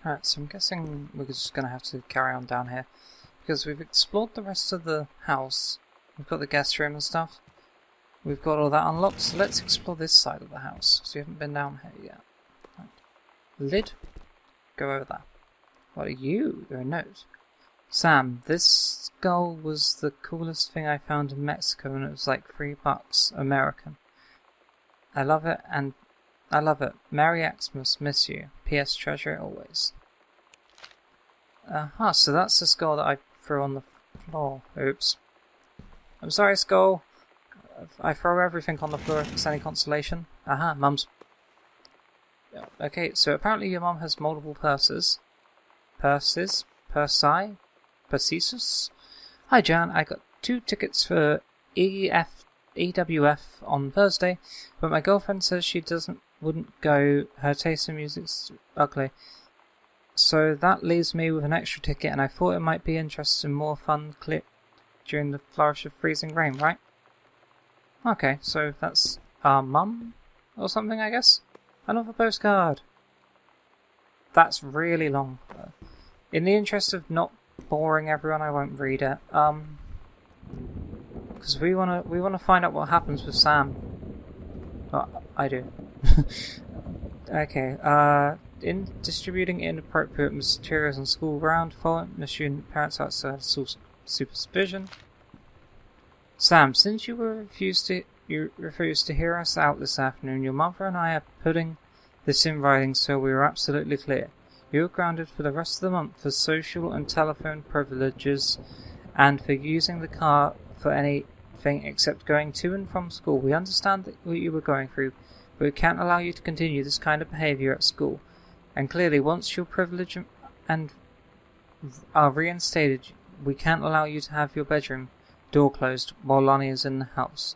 Alright, so I'm guessing we're just going to have to carry on down here. Because we've explored the rest of the house. We've got the guest room and stuff. We've got all that unlocked, so let's explore this side of the house. Because we haven't been down here yet. Right. Lid. Go over there. What are you? You're a note. Sam, this skull was the coolest thing I found in Mexico, and it was like $3 American. I love it, and I love it. Merry Xmas, miss you. P.S. Treasure it always. So that's the skull that I threw on the floor. Oops. I'm sorry, skull. I throw everything on the floor if it's any consolation. Mum's... Okay, so apparently your mum has multiple purses. Purses? Perseus? Hi, Jan. I got 2 tickets for EWF on Thursday, but my girlfriend says she wouldn't go. Her taste in music's ugly. So that leaves me with an extra ticket, and I thought it might be interesting, more fun clip during the flourish of freezing rain, right? Okay, so that's our mum or something, I guess? Another postcard. That's really long. In the interest of not boring everyone, I won't read it. Because we wanna find out what happens with Sam. Oh, I do. Okay. In distributing inappropriate materials on school ground, following the student parents outside supervision. Sam, since you refused to hear us out this afternoon, your mother and I are putting this in writing so we are absolutely clear. You are grounded for the rest of the month for social and telephone privileges and for using the car for anything except going to and from school. We understand what you were going through, but we can't allow you to continue this kind of behaviour at school. And clearly, once your privilege and are reinstated, we can't allow you to have your bedroom door closed while Lonnie is in the house.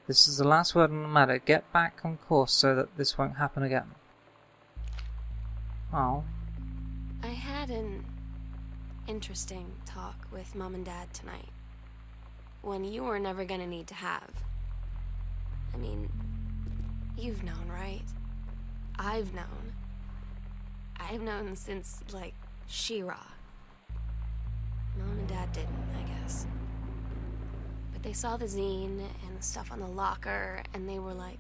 This is the last word on the matter. Get back on course so that this won't happen again. Oh. I had an interesting talk with Mom and Dad tonight. One you were never gonna need to have. I mean, you've known, right? I've known. I've known since, like, She-Ra. Mom and Dad didn't, I guess. But they saw the zine and the stuff on the locker, and they were like,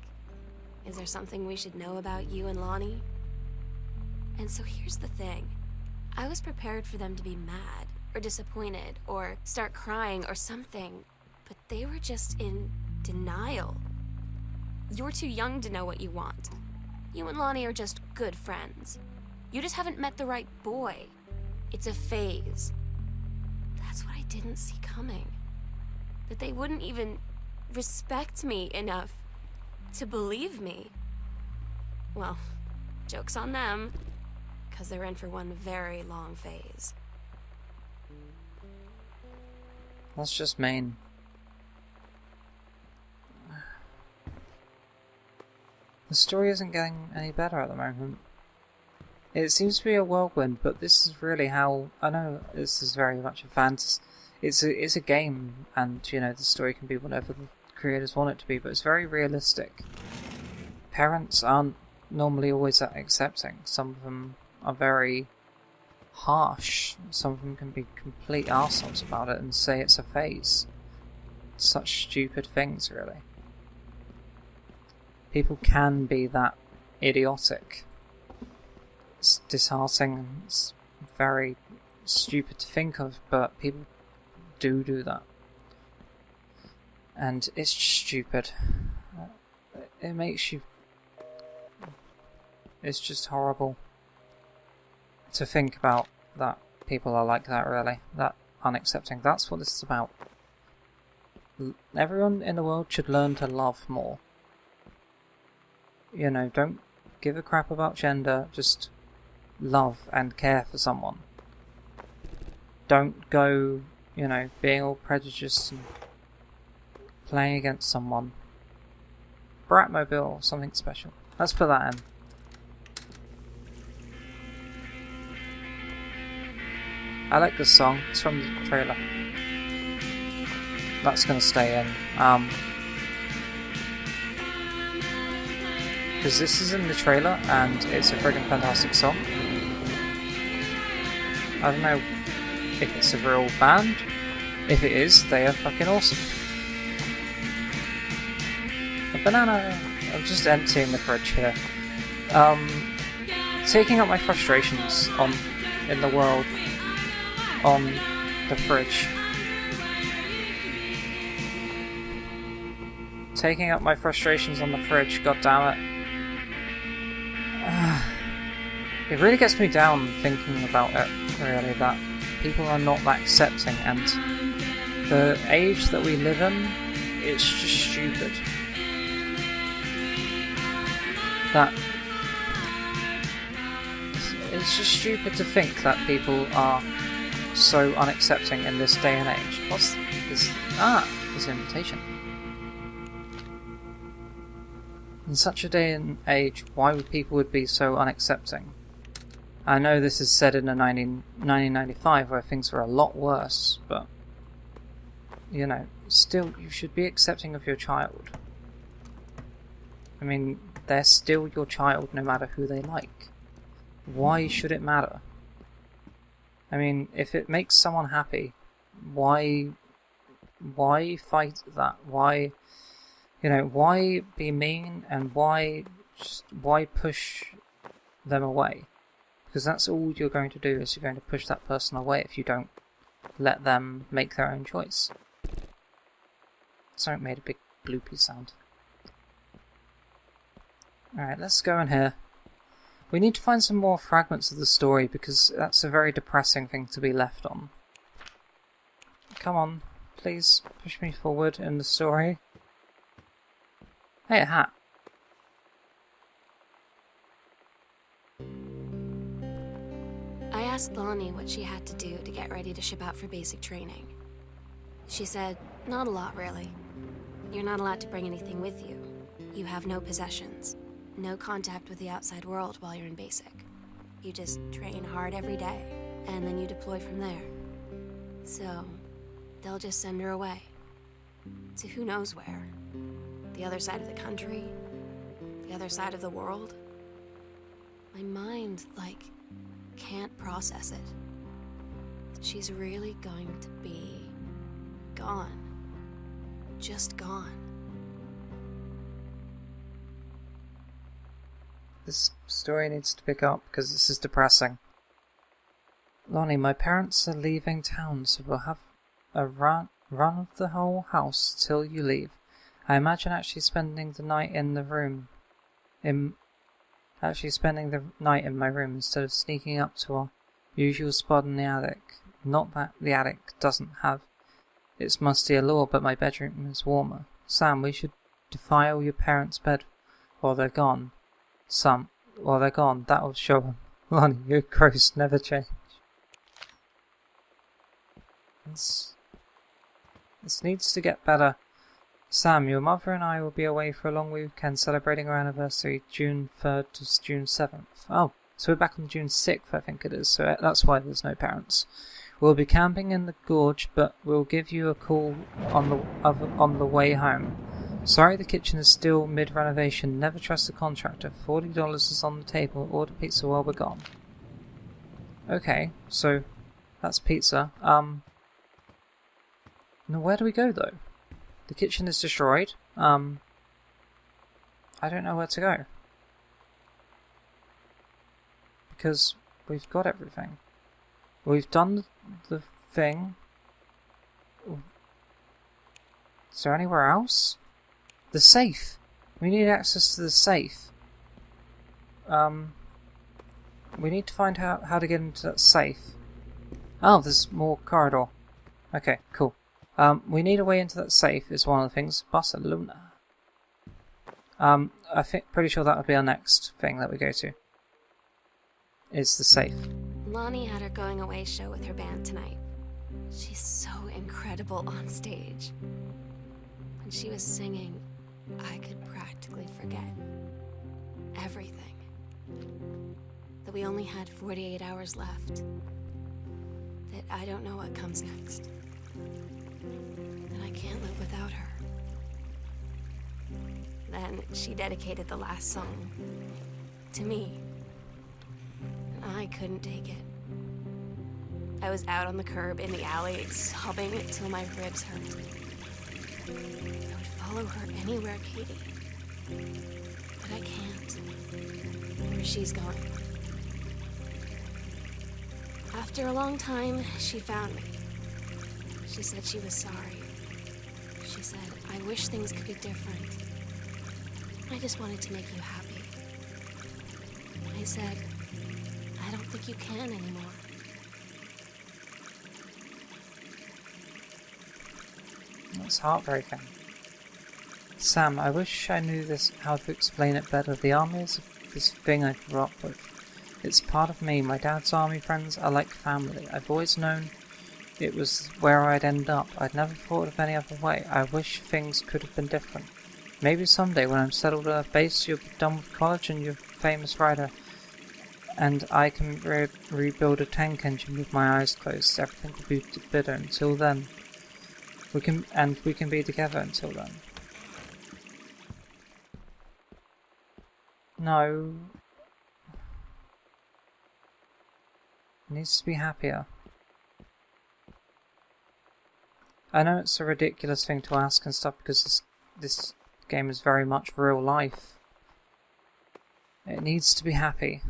is there something we should know about you and Lonnie? And so here's the thing. I was prepared for them to be mad, or disappointed, or start crying, or something. But they were just in denial. You're too young to know what you want. You and Lonnie are just good friends. You just haven't met the right boy. It's a phase. That's what I didn't see coming. That they wouldn't even respect me enough to believe me. Well, joke's on them, because they're in for one very long phase. That's just mean. The story isn't getting any better at the moment. It seems to be a whirlwind, but this is really how... I know this is very much a fantasy. It's a game, and, you know, the story can be whatever the creators want it to be, but it's very realistic. Parents aren't normally always that accepting. Some of them are very harsh. Some of them can be complete arseholes about it and say it's a phase. Such stupid things, really. People can be that idiotic. It's disheartening. It's very stupid to think of, but people do that. And it's just stupid. It makes you... It's just horrible to think about that people are like that, really. That unaccepting. That's what this is about. Everyone in the world should learn to love more. You know, don't give a crap about gender, just love and care for someone. Don't go, you know, being all prejudiced and playing against someone. Bratmobile, something special. Let's put that in. I like this song, it's from the trailer. That's gonna stay in. Because this is in the trailer and it's a friggin' fantastic song. I don't know if it's a real band. If it is, they are fucking awesome. A banana! I'm just emptying the fridge here. Taking out my frustrations in the world on the fridge. Taking out my frustrations on the fridge, goddammit. It really gets me down thinking about it, really, that people are not that accepting, and the age that we live in, it's just stupid. That it's just stupid to think that people are so unaccepting in this day and age. What's this? There's an invitation. In such a day and age, why would people be so unaccepting? I know this is said in 1995 where things were a lot worse, but, you know, still, you should be accepting of your child. I mean, they're still your child no matter who they like. Why should it matter? I mean, if it makes someone happy, why fight that? Why, you know, why be mean, and why push them away? Because that's all you're going to do, is you're going to push that person away if you don't let them make their own choice. Sorry, it made a big bloopy sound. Alright, let's go in here. We need to find some more fragments of the story, because that's a very depressing thing to be left on. Come on, please push me forward in the story. Hey, a hat. I asked Lonnie what she had to do to get ready to ship out for basic training. She said, not a lot, really. You're not allowed to bring anything with you. You have no possessions. No contact with the outside world while you're in basic. You just train hard every day, and then you deploy from there. So, they'll just send her away. To who knows where. The other side of the country? The other side of the world? My mind, can't process it. She's really going to be gone. Just gone. This story needs to pick up because this is depressing. Lonnie, my parents are leaving town, so we'll have a run of the whole house till you leave. I imagine actually spending the night in my room instead of sneaking up to our usual spot in the attic. Not that the attic doesn't have its musty allure, but my bedroom is warmer. Sam, we should defile your parents' bed while they're gone. While they're gone, that'll show them. Lonnie, your gross never change. This needs to get better. Sam, your mother and I will be away for a long weekend celebrating our anniversary, June 3rd to June 7th. Oh, so we're back on June 6th, I think it is, so that's why there's no parents. We'll be camping in the gorge, but we'll give you a call on the way home. Sorry, the kitchen is still mid-renovation. Never trust the contractor. $40 is on the table. Order pizza while we're gone. Okay, so that's pizza. Now where do we go, though? The kitchen is destroyed. I don't know where to go. Because we've got everything. We've done the thing. Is there anywhere else? The safe! We need access to the safe. We need to find out how to get into that safe. Oh, there's more corridor. Okay, cool. We need a way into that safe is one of the things. Barcelona. Pretty sure that would be our next thing that we go to. Is the safe. Lonnie had her going away show with her band tonight. She's so incredible on stage. When she was singing, I could practically forget everything. That we only had 48 hours left. That I don't know what comes next. That I can't live without her. Then she dedicated the last song to me. And I couldn't take it. I was out on the curb in the alley, sobbing till my ribs hurt. I would follow her anywhere, Katie. But I can't. Where she's going. After a long time, she found me. She said she was sorry. She said, I wish things could be different. I just wanted to make you happy. I said, I don't think you can anymore. That's heartbreaking. Sam, I wish I knew how to explain it better. The army is this thing I grew up with. It's part of me. My dad's army friends are like family. I've always known it was where I'd end up. I'd never thought of any other way. I wish things could have been different. Maybe someday when I'm settled at a base, you'll be done with college and you're a famous writer, and I can rebuild a tank engine with my eyes closed. Everything will be better until then. We can be together until then. No. It needs to be happier. I know it's a ridiculous thing to ask and stuff because this game is very much real life. It needs to be happy.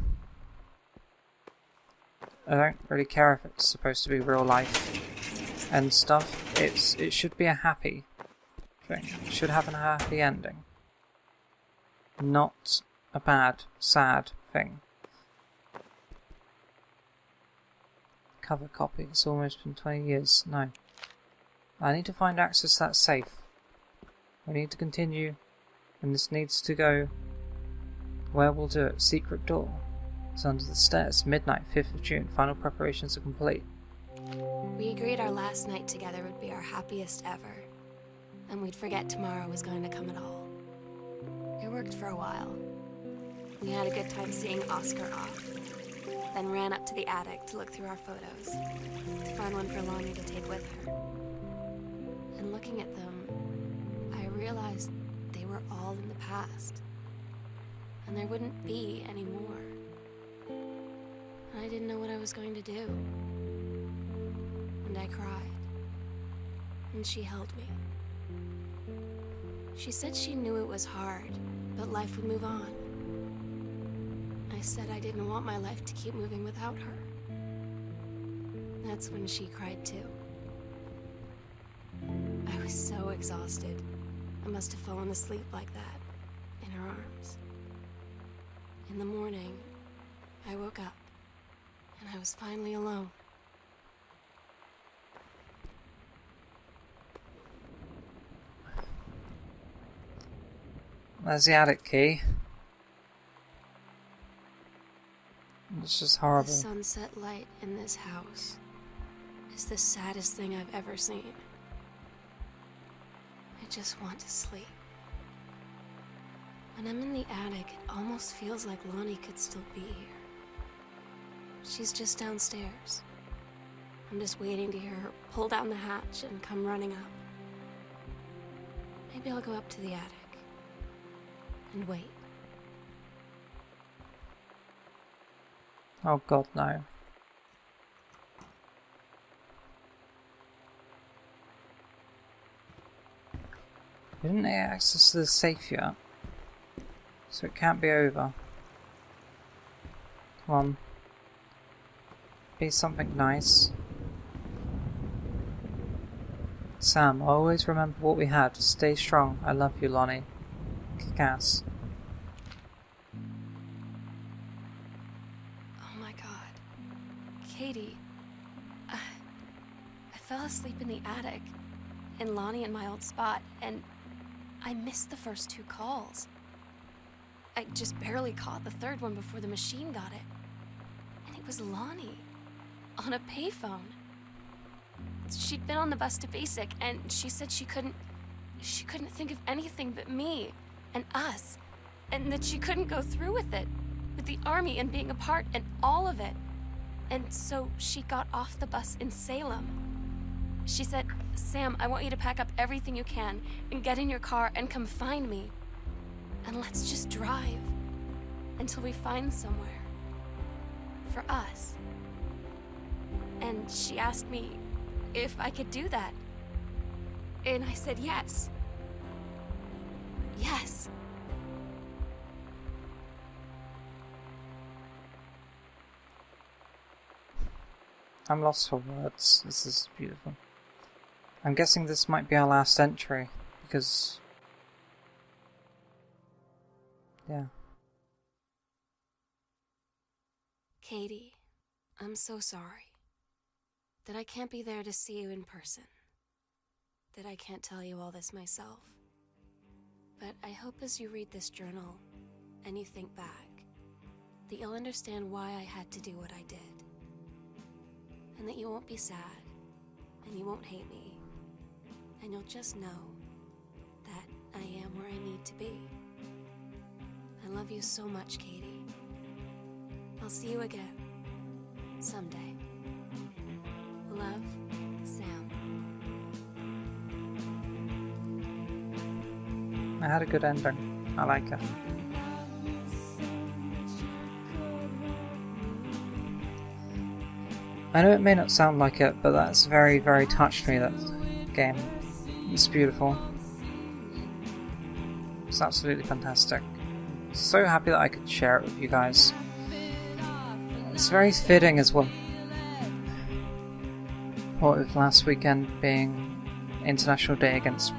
I don't really care if it's supposed to be real life and stuff. It should be a happy thing. It should have a happy ending. Not a bad, sad thing. Cover copy. It's almost been 20 years. No. I need to find access to that safe. We need to continue, and this needs to go. Where we'll do it. Secret door. It's under the stairs. Midnight, 5th of June. Final preparations are complete. We agreed our last night together would be our happiest ever, and we'd forget tomorrow was going to come at all. It worked for a while. We had a good time seeing Oscar off, then ran up to the attic to look through our photos, to find one for Lonnie to take with her. And looking at them, I realized they were all in the past, and there wouldn't be any more. And I didn't know what I was going to do. And I cried, and she held me. She said she knew it was hard, but life would move on. I said I didn't want my life to keep moving without her. That's when she cried too. I was so exhausted. I must have fallen asleep like that, in her arms. In the morning, I woke up, and I was finally alone. There's the attic key. It's just horrible. The sunset light in this house is the saddest thing I've ever seen. I just want to sleep. When I'm in the attic, it almost feels like Lonnie could still be here. She's just downstairs. I'm just waiting to hear her pull down the hatch and come running up. Maybe I'll go up to the attic and wait. Oh god, no. We didn't get access to the safe yet, so it can't be over. Come on. Be something nice. Sam, always remember what we had. Stay strong. I love you, Lonnie. Kick ass. Oh my god. Katie. I fell asleep in the attic, in Lonnie and my old spot, and I missed the first 2 calls. I just barely caught the third one before the machine got it. And it was Lonnie, on a payphone. She'd been on the bus to basic, and she said she couldn't think of anything but me and us, and that she couldn't go through with it, with the army and being a part and all of it. And so she got off the bus in Salem. She said, Sam, I want you to pack up everything you can and get in your car and come find me. And let's just drive until we find somewhere for us. And she asked me if I could do that. And I said yes. Yes. I'm lost for words. This is beautiful. I'm guessing this might be our last entry, because... yeah. Katie, I'm so sorry that I can't be there to see you in person, that I can't tell you all this myself. But I hope as you read this journal and you think back, that you'll understand why I had to do what I did. And that you won't be sad, and you won't hate me, and you'll just know that I am where I need to be. I love you so much, Katie. I'll see you again, someday. Love, Sam. I had a good ending. I like it. I know it may not sound like it, but that's very, very touched me, that game. It's beautiful. It's absolutely fantastic. So happy that I could share it with you guys. It's very fitting as well. What with last weekend being International Day Against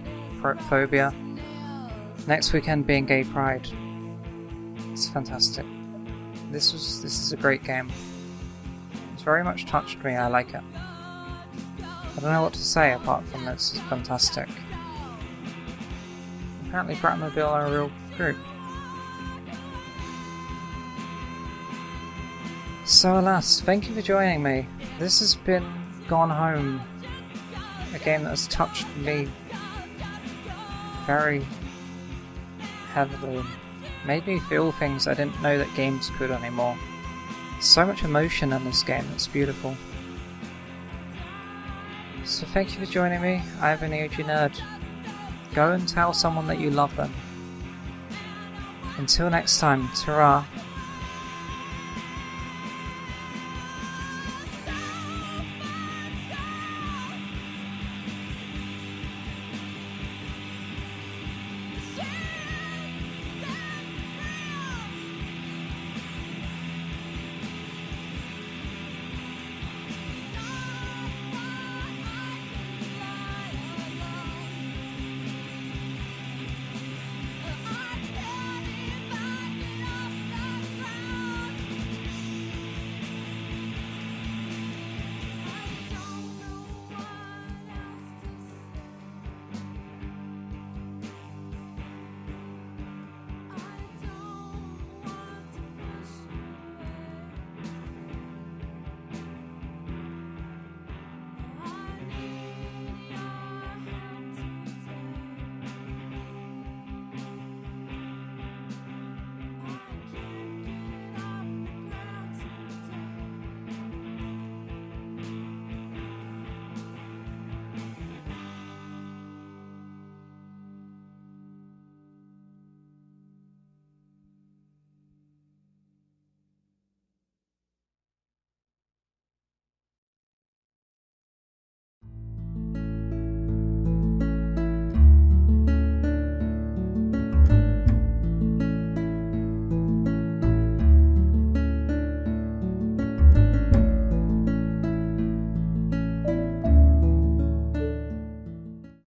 Phobia, next weekend being Gay Pride. It's fantastic. This is a great game. It's very much touched me. I like it. I don't know what to say apart from it's fantastic. Apparently Bratmobile are a real group. So alas, thank you for joining me. This has been Gone Home, a game that has touched me very heavily, made me feel things I didn't know that games could anymore. So much emotion in this game, it's beautiful. So thank you for joining me. I've been OG Nerd. Go and tell someone that you love them. Until next time, ta-ra.